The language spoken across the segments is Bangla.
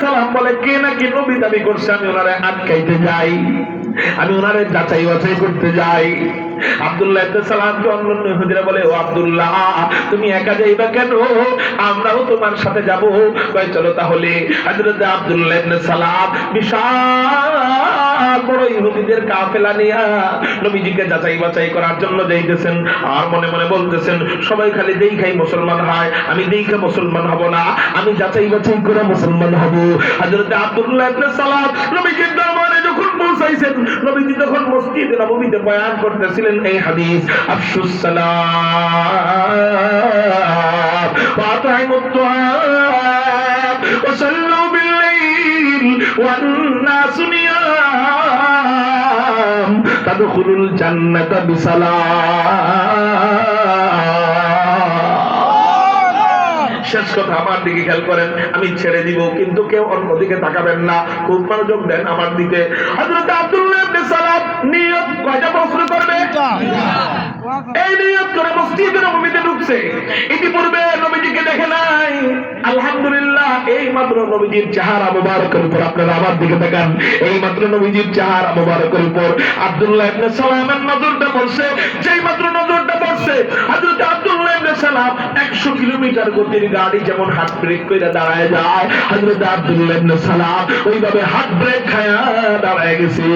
সালাম বলে কে নাকি নবী দাবি করছে, আমি ওনারে আটকাইতে যাই, আমি ওনারে যাচাই বাছাই করতে যাই। আব্দুল্লাহ ইবনে সালামকে অন্যান্য ইহুদিরা বলে, ও আব্দুল্লাহ তুমি একা যাইবা কেন, আমরাও তোমার সাথে যাব। কয় চলো তাহলে। হযরত আব্দুল্লাহ ইবনে সালাম বিশাল বড় ইহুদিদের কাফেলা নিয়ে নবীজিকে যাচাই বাছাই করার জন্য যাইতেছেন। আর মনে মনে বলতেছেন, সবাই খালি দেখাই মুসলমান হয়, আমি দেখে মুসলমান হব না, আমি যাচাই বাছাই করে মুসলমান হব। হযরত আব্দুল্লাহ ইবনে সালাম নবীজির দরবারে যখন পৌঁছাইছেন, নবীজি তখন মসজিদে নববীতে বয়ান করতেছিলেন এই হাদিস, আফশুস সালাম ওয়া আতঈমুত তুআম ওয়া সাল্লু বিল লাইল ওয়ান নাসু নিয়াম তাদখুলুল জান্নাতা বিসালাম। শেষ কথা আমার দিকে খেয়াল করেন, আমি ছেড়ে দিব কিন্তু কেউ অন্যদিকে তাকাবেন না, খুব মনোযোগ দেন আমার দিকে। হযরত আব্দুল্লাহ ইবনে সালাম নিয়ত কয়টা প্রশ্ন করবে, এই নিয়ত করে মসজিদে নববীতে ঢুকছে। ইতিপূর্বে নবীজিকে দেখে নাই। আলহামদুলিল্লাহ, এই মাত্র নবীজির চেহারা মুবারকের উপর আপনারা আমার দিকে তাকান, এই মাত্র নবীজির চেহারা মুবারকের উপর আব্দুল্লাহ ইবনে সালামের নজরটা পড়ছে। যেই মাত্র নজরটা পড়ছে, হযরত আব্দুল্লাহ ইবনে সালাম 100 কিলোমিটার গতির গাড়ি যেমন হাত ব্রেক করে দাঁড়ায় যায়, হযরত আব্দুল্লাহ ইবনে সালাম ওইভাবে হাত ব্রেক খায়া দাঁড়ায় গেছে।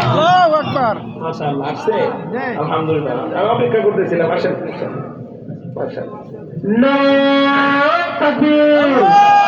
আল্লাহু আকবার। মাশাআল্লাহ, আসছে আলহামদুলিল্লাহ। আমি অপেক্ষা করতেছিলাম, আসেন মাশাআল্লাহ। নারে তাকবীর।